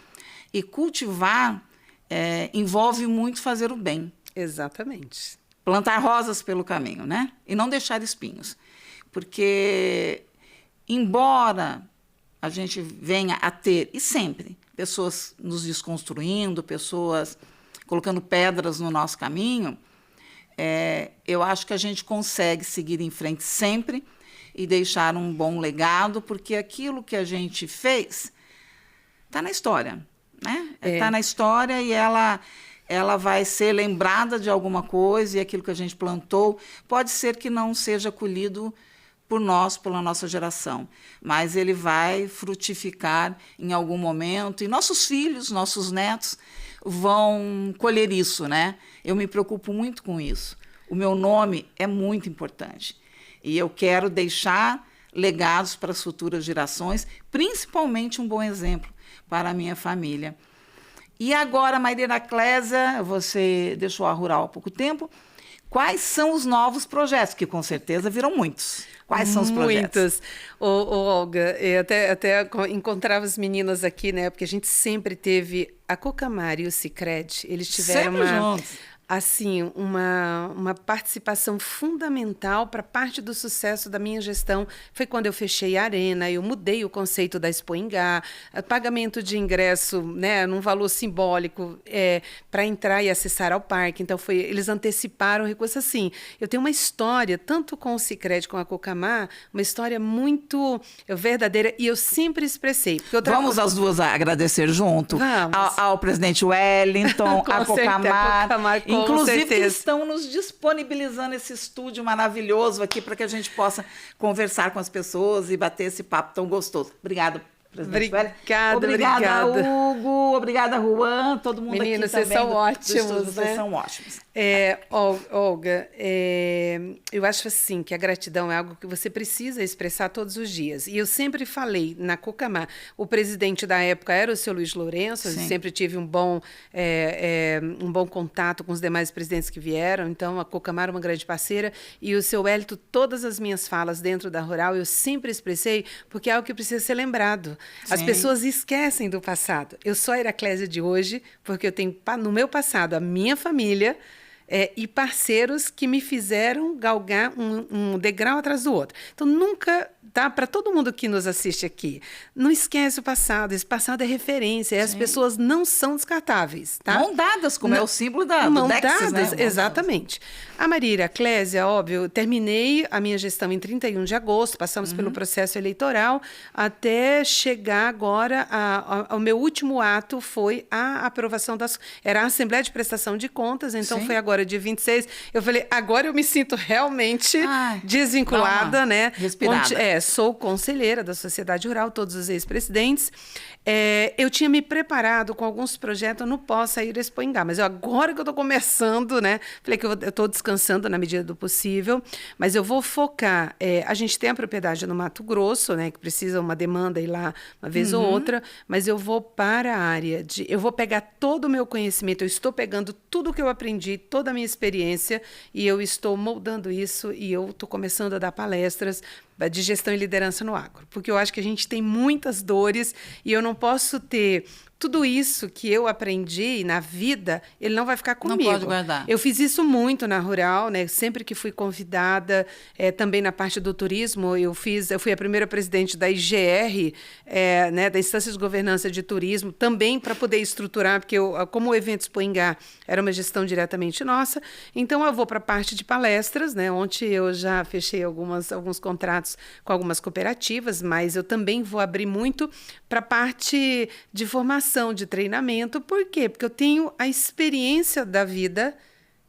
E cultivar envolve muito fazer o bem. Exatamente. Plantar rosas pelo caminho, né? E não deixar espinhos. Porque, embora a gente venha a ter, e sempre, pessoas nos desconstruindo, pessoas colocando pedras no nosso caminho, eu acho que a gente consegue seguir em frente sempre e deixar um bom legado, porque aquilo que a gente fez está na história, né? Está na história e ela vai ser lembrada de alguma coisa, e aquilo que a gente plantou pode ser que não seja colhido por nós, pela nossa geração, mas ele vai frutificar em algum momento, e nossos filhos, nossos netos vão colher isso, né? Eu me preocupo muito com isso. O meu nome é muito importante. E eu quero deixar legados para as futuras gerações, principalmente um bom exemplo para a minha família. E agora, Maria Clésia, você deixou a Rural há pouco tempo. Quais são os novos projetos? Que com certeza viram muitos. Quais são os projetos? Muitos. Olga, eu até encontrava as meninas aqui, né? Porque a gente sempre teve a Cocamar e o Sicredi, eles tiveram Sempre juntos. assim, uma participação fundamental para parte do sucesso da minha gestão. Foi quando eu fechei a Arena, eu mudei o conceito da Expo Ingá, pagamento de ingresso, né, num valor simbólico para entrar e acessar ao parque. Então, eles anteciparam o recurso. Assim, eu tenho uma história, tanto com o Sicredi como a Cocamar, uma história muito verdadeira, e eu sempre expressei. Vamos as duas agradecer junto? Vamos. Ao presidente Wellington, a Cocamar, inclusive que certeza. estão nos disponibilizando esse estúdio maravilhoso aqui para que a gente possa conversar com as pessoas e bater esse papo tão gostoso. Obrigada, presidente Wellington. Obrigada, Hugo. Obrigada, Juan. Todo mundo Meninos, aqui também. Vocês são ótimos, né? Vocês são ótimos. Olga, eu acho assim que a gratidão é algo que você precisa expressar todos os dias. E eu sempre falei na Cocamar, o presidente da época era o seu Luiz Lourenço, eu sempre tive um bom contato com os demais presidentes que vieram, então a Cocamar é uma grande parceira, e o seu Wellington, todas as minhas falas dentro da Rural, eu sempre expressei, porque é algo que precisa ser lembrado. As pessoas esquecem do passado. Eu sou a Heraclésia de hoje, porque eu tenho no meu passado a minha família, e parceiros que me fizeram galgar um degrau atrás do outro. Então, nunca, tá? Para todo mundo que nos assiste aqui, não esquece o passado. Esse passado é referência. E as pessoas não são descartáveis. Tá? Mão dadas, como é o símbolo do Mão Dexis, dadas, né? Exatamente. A Maria Heraclésia, óbvio, eu terminei a minha gestão em 31 de agosto, passamos pelo processo eleitoral, até chegar agora, ao meu último ato foi a aprovação era a Assembleia de Prestação de Contas, então foi agora dia 26, eu falei, agora eu me sinto realmente desvinculada, né? Respirada. Sou conselheira da Sociedade Rural, todos os ex-presidentes. Eu tinha me preparado com alguns projetos, eu não posso sair da Expo Ingá, mas agora que eu estou começando, né? Falei que eu estou descansando na medida do possível, mas eu vou focar. A gente tem a propriedade no Mato Grosso, né? Que precisa uma demanda ir lá uma vez ou outra, mas eu vou para a área eu vou pegar todo o meu conhecimento, eu estou pegando tudo que eu aprendi, toda a minha experiência, e eu estou moldando isso, e eu estou começando a dar palestras de gestão e liderança no agro, porque eu acho que a gente tem muitas dores e eu não posso ter tudo isso que eu aprendi na vida, ele não vai ficar comigo. Não pode guardar. Eu fiz isso muito na Rural, né? Sempre que fui convidada, também na parte do turismo, eu fui a primeira presidente da IGR, né? Da Instância de Governança de Turismo, também para poder estruturar, porque como o evento Expo Ingá era uma gestão diretamente nossa, então eu vou para a parte de palestras, né? Ontem eu já fechei alguns contratos com algumas cooperativas, mas eu também vou abrir muito para a parte de formação, de treinamento. Por quê? Porque eu tenho a experiência da vida,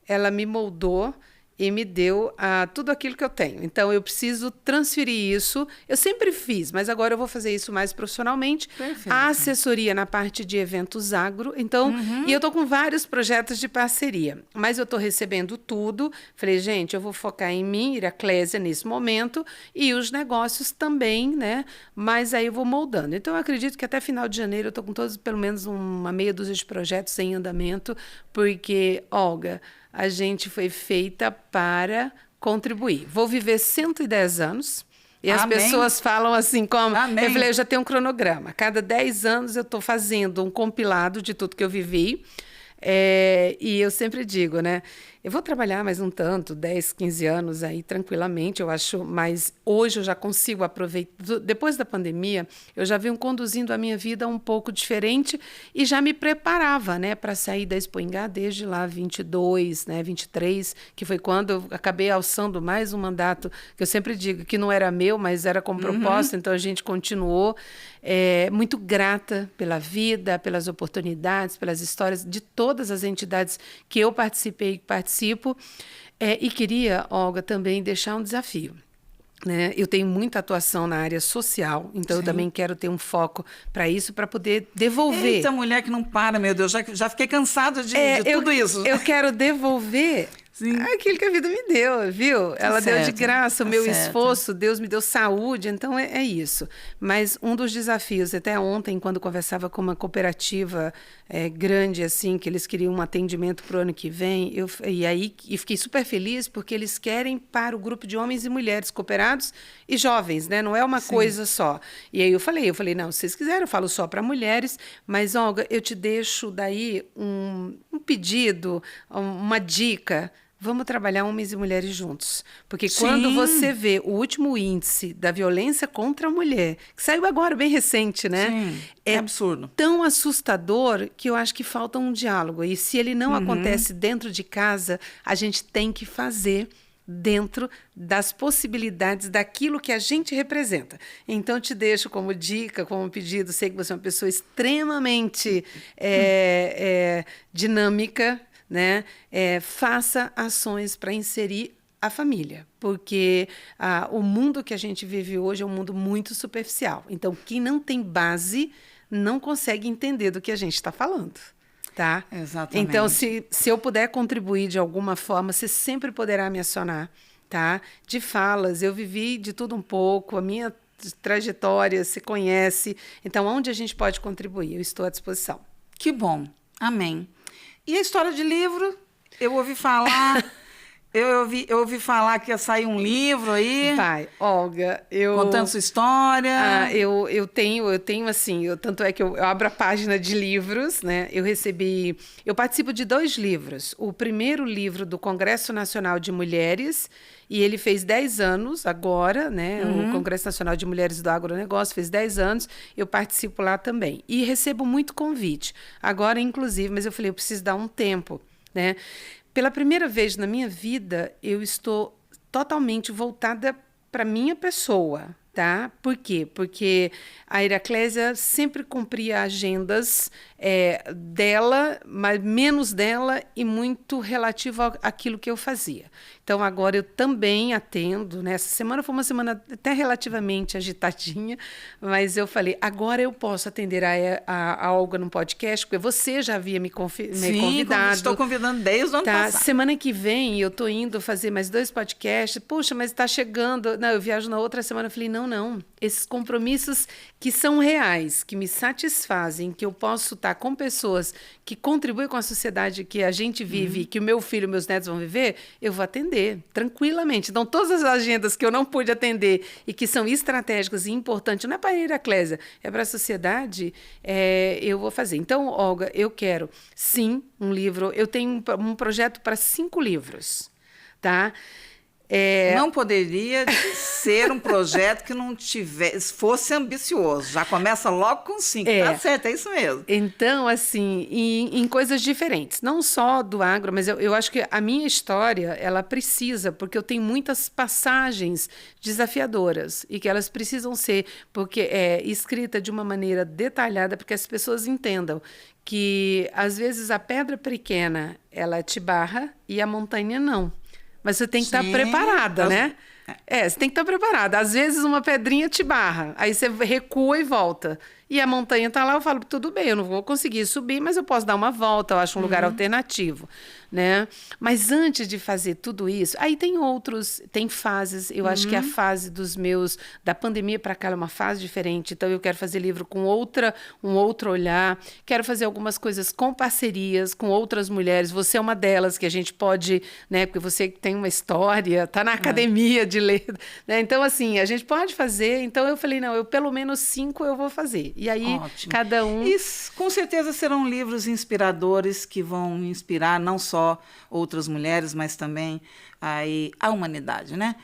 ela me moldou e me deu tudo aquilo que eu tenho. Então, eu preciso transferir isso. Eu sempre fiz, mas agora eu vou fazer isso mais profissionalmente. Perfeito. A assessoria na parte de eventos agro. Então, e eu estou com vários projetos de parceria, mas eu estou recebendo tudo. Falei, gente, eu vou focar em mim, Heraclésia, nesse momento, e os negócios também, né? Mas aí eu vou moldando. Então, eu acredito que até final de janeiro eu estou com todos, pelo menos uma meia dúzia de projetos em andamento, porque, Olga, a gente foi feita para contribuir. Vou viver 110 anos. E as pessoas falam assim, como... Amém. Eu falei, eu já tenho um cronograma. Cada 10 anos eu estou fazendo um compilado de tudo que eu vivi. E eu sempre digo, né? Eu vou trabalhar mais um tanto, 10, 15 anos aí, tranquilamente, eu acho, mas hoje eu já consigo aproveitar. Depois da pandemia, eu já venho conduzindo a minha vida um pouco diferente e já me preparava, né, para sair da Expo Ingá desde lá 22, né, 23, que foi quando eu acabei alçando mais um mandato, que eu sempre digo que não era meu, mas era com propósito, então a gente continuou. Muito grata pela vida, pelas oportunidades, pelas histórias de todas as entidades que eu participei e participo. E queria, Olga, também deixar um desafio. Né? Eu tenho muita atuação na área social, então eu também quero ter um foco para isso, para poder devolver. Eita, mulher que não para, meu Deus, já fiquei cansada de tudo isso. Eu quero devolver Sim. Aquilo que a vida me deu, viu? Ela deu de graça o meu esforço, Deus me deu saúde, então é isso. Mas um dos desafios, até ontem, quando conversava com uma cooperativa grande, assim, que eles queriam um atendimento para o ano que vem, e fiquei super feliz porque eles querem para o grupo de homens e mulheres cooperados e jovens, né? Não é uma coisa só. E aí eu falei, não, se vocês quiserem, eu falo só para mulheres, mas, Olga, eu te deixo daí um pedido, uma dica. Vamos trabalhar homens e mulheres juntos. Porque quando você vê o último índice da violência contra a mulher, que saiu agora, bem recente, né? Sim, é absurdo. Tão assustador que eu acho que falta um diálogo. E se ele não acontece dentro de casa, a gente tem que fazer dentro das possibilidades daquilo que a gente representa. Então, te deixo como dica, como pedido, sei que você é uma pessoa extremamente dinâmica, né? Faça ações para inserir a família, porque o mundo que a gente vive hoje é um mundo muito superficial. Então, quem não tem base não consegue entender do que a gente está falando. Tá? Exatamente. Então, se eu puder contribuir de alguma forma, você sempre poderá me acionar, tá? De falas, eu vivi de tudo um pouco, a minha trajetória se conhece. Então, onde a gente pode contribuir? Eu estou à disposição. Que bom. Amém. E a história de livro? Eu ouvi falar... Eu ouvi falar que ia sair um livro aí. Vai, Olga, contando sua história. Eu tenho assim, tanto é que eu abro a página de livros, né? Eu participo de 2 livros. O primeiro livro do Congresso Nacional de Mulheres, e ele fez 10 anos agora, né? O Congresso Nacional de Mulheres do Agronegócio fez 10 anos, eu participo lá também. E recebo muito convite. Agora, inclusive, mas eu falei, eu preciso dar um tempo, né? Pela primeira vez na minha vida, eu estou totalmente voltada para minha pessoa, tá? Por quê? Porque a Heraclésia sempre cumpria agendas dela, mas menos dela e muito relativo àquilo que eu fazia. Então, agora eu também atendo, né? Essa semana foi uma semana até relativamente agitadinha, mas eu falei, agora eu posso atender a Olga no podcast, porque você já havia me convidado. Estou convidando desde o ano passado. Semana que vem eu estou indo fazer mais 2 podcasts. Puxa, mas está chegando. Não, eu viajo na outra semana. Eu falei, não. Esses compromissos que são reais, que me satisfazem, que eu posso estar com pessoas que contribuem com a sociedade que a gente vive, que o meu filho e meus netos vão viver, eu vou atender tranquilamente. Então, todas as agendas que eu não pude atender e que são estratégicas e importantes, não é para a Heraclésia, é para a sociedade, eu vou fazer. Então, Olga, eu quero, sim, um livro. Eu tenho um projeto para 5 livros, tá? Não poderia ser um projeto que não fosse ambicioso. Já começa logo com 5. Tá certo, é isso mesmo. Então, assim, em coisas diferentes. Não só do agro, mas eu acho que a minha história, ela precisa, porque eu tenho muitas passagens desafiadoras e que elas precisam ser, porque escrita de uma maneira detalhada, porque as pessoas entendam que, às vezes, a pedra pequena, ela te barra e a montanha não. Mas você tem que estar preparada, né? Você tem que estar preparada. Às vezes uma pedrinha te barra, aí você recua e volta. E a montanha está lá, eu falo, tudo bem, eu não vou conseguir subir, mas eu posso dar uma volta, eu acho um lugar alternativo, né? Mas antes de fazer tudo isso, aí tem fases, eu acho que a fase da pandemia para cá é uma fase diferente, então eu quero fazer livro com um outro olhar, quero fazer algumas coisas com parcerias, com outras mulheres, você é uma delas que a gente pode, né, porque você tem uma história, está na academia de ler, né? Então, assim, a gente pode fazer, então eu falei, não, eu pelo menos 5 eu vou fazer. E aí, ótimo. Cada um... E com certeza serão livros inspiradores que vão inspirar não só outras mulheres, mas também a humanidade, né?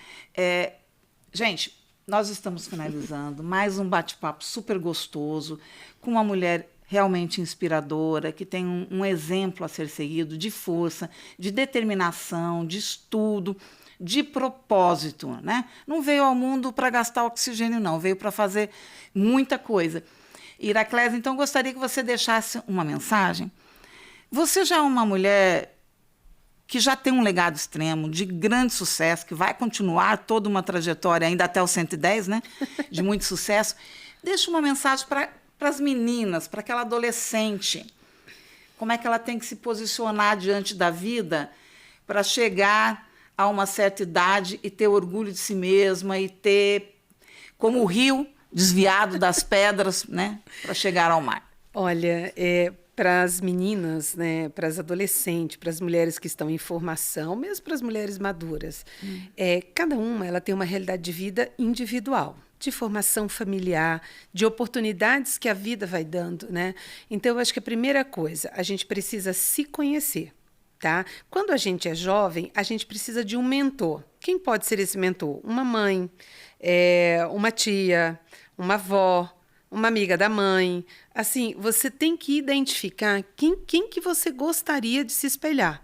Gente, nós estamos finalizando mais um bate-papo super gostoso com uma mulher realmente inspiradora, que tem um exemplo a ser seguido de força, de determinação, de estudo, de propósito, né? Não veio ao mundo para gastar oxigênio, não. Veio para fazer muita coisa. Heraclésia, então, gostaria que você deixasse uma mensagem. Você já é uma mulher que já tem um legado extremo, de grande sucesso, que vai continuar toda uma trajetória, ainda até os 110, né? De muito sucesso. Deixa uma mensagem para as meninas, para aquela adolescente. Como é que ela tem que se posicionar diante da vida para chegar a uma certa idade e ter orgulho de si mesma e ter, como o rio, desviado das pedras, né, para chegar ao mar? Olha, para as meninas, né, para as adolescentes, para as mulheres que estão em formação, mesmo para as mulheres maduras, cada uma ela tem uma realidade de vida individual, de formação familiar, de oportunidades que a vida vai dando, né? Então, eu acho que a primeira coisa, a gente precisa se conhecer, tá? Quando a gente é jovem, a gente precisa de um mentor. Quem pode ser esse mentor? Uma mãe, uma tia, uma avó, uma amiga da mãe. Assim, você tem que identificar quem que você gostaria de se espelhar.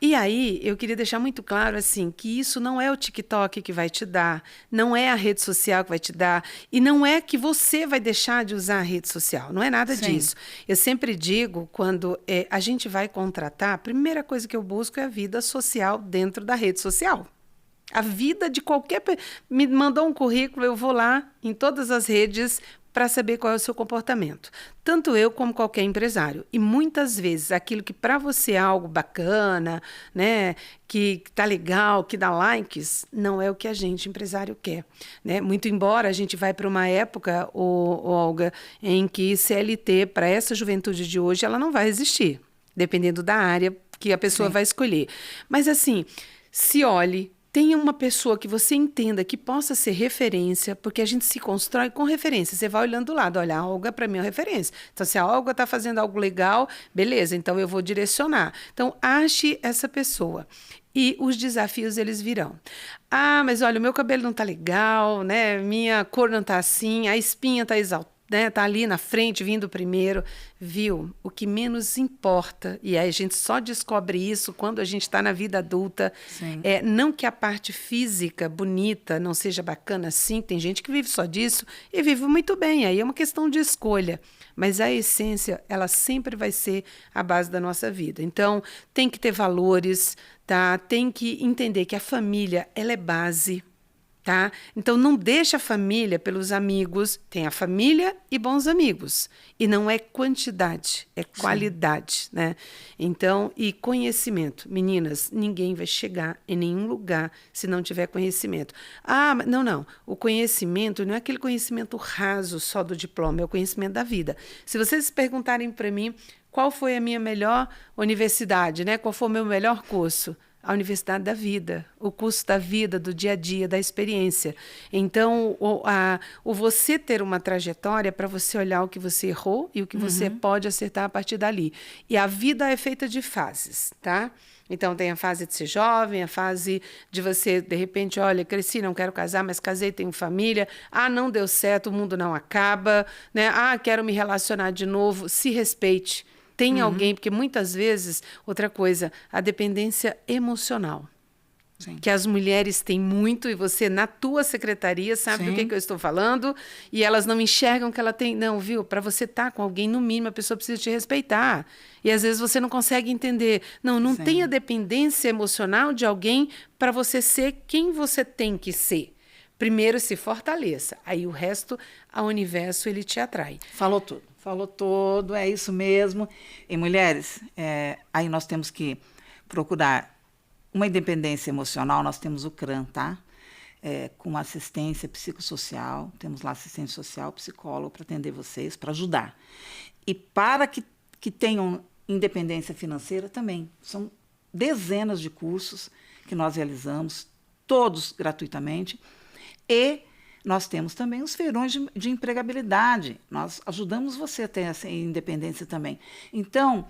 E aí, eu queria deixar muito claro, assim, que isso não é o TikTok que vai te dar, não é a rede social que vai te dar, e não é que você vai deixar de usar a rede social, não é nada disso. Eu sempre digo, quando a gente vai contratar, a primeira coisa que eu busco é a vida social dentro da rede social. A vida de qualquer... Me mandou um currículo, eu vou lá em todas as redes para saber qual é o seu comportamento. Tanto eu como qualquer empresário. E muitas vezes aquilo que para você é algo bacana, né, que tá legal, que dá likes, não é o que a gente, empresário, quer. Né? Muito embora a gente vai para uma época, Olga, em que CLT, para essa juventude de hoje, ela não vai existir, dependendo da área que a pessoa vai escolher. Mas assim, se olhe, tenha uma pessoa que você entenda que possa ser referência, porque a gente se constrói com referência. Você vai olhando do lado, olha, a Olga para mim é uma referência. Então, se a Olga está fazendo algo legal, beleza, então eu vou direcionar. Então, ache essa pessoa. E os desafios, eles virão. Ah, mas olha, o meu cabelo não está legal, né? Minha cor não está assim, a espinha está exaltada. Né, tá ali na frente, vindo primeiro, viu? O que menos importa, e aí a gente só descobre isso quando a gente está na vida adulta, não que a parte física bonita não seja bacana, sim, tem gente que vive só disso e vive muito bem, aí é uma questão de escolha, mas a essência, ela sempre vai ser a base da nossa vida. Então, tem que ter valores, tá? Tem que entender que a família, ela é base. Tá? Então, não deixa a família pelos amigos, tem a família e bons amigos. E não é quantidade, é qualidade, né? Então, e conhecimento. Meninas, ninguém vai chegar em nenhum lugar se não tiver conhecimento. Ah, não. O conhecimento não é aquele conhecimento raso só do diploma, é o conhecimento da vida. Se vocês perguntarem para mim qual foi a minha melhor universidade, né? Qual foi o meu melhor curso? A universidade da vida, o curso da vida, do dia a dia, da experiência. Então, o você ter uma trajetória para você olhar o que você errou e o que você pode acertar a partir dali. E a vida é feita de fases, tá? Então, tem a fase de ser jovem, a fase de você, de repente, olha, cresci, não quero casar, mas casei, tenho família. Ah, não deu certo, o mundo não acaba, né? Ah, quero me relacionar de novo. Se respeite. Tem alguém, porque muitas vezes, outra coisa, a dependência emocional. Sim. Que as mulheres têm muito, e você, na tua secretaria, sabe do que eu estou falando, e elas não enxergam que ela tem. Não, viu? Para você estar com alguém, no mínimo, a pessoa precisa te respeitar. E às vezes você não consegue entender. Não tem a dependência emocional de alguém para você ser quem você tem que ser. Primeiro se fortaleça, aí o resto, o universo, ele te atrai. Falou todo, é isso mesmo. E mulheres, aí nós temos que procurar uma independência emocional, nós temos o CRAM, tá? Com assistência psicossocial, temos lá assistente social, psicólogo para atender vocês, para ajudar. E para que tenham independência financeira também, são dezenas de cursos que nós realizamos, todos gratuitamente, e nós temos também os feirões de empregabilidade. Nós ajudamos você a ter essa independência também. Então,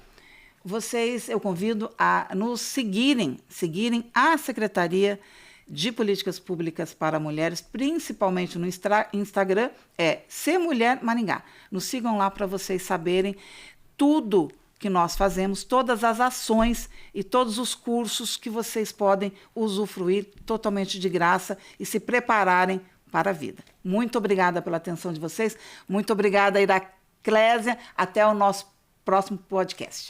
eu convido a nos seguirem a Secretaria de Políticas Públicas para Mulheres, principalmente no Instagram, Ser Mulher Maringá. Nos sigam lá para vocês saberem tudo que nós fazemos, todas as ações e todos os cursos que vocês podem usufruir totalmente de graça e se prepararem para a vida. Muito obrigada pela atenção de vocês. Muito obrigada, Iraclésia. Até o nosso próximo podcast.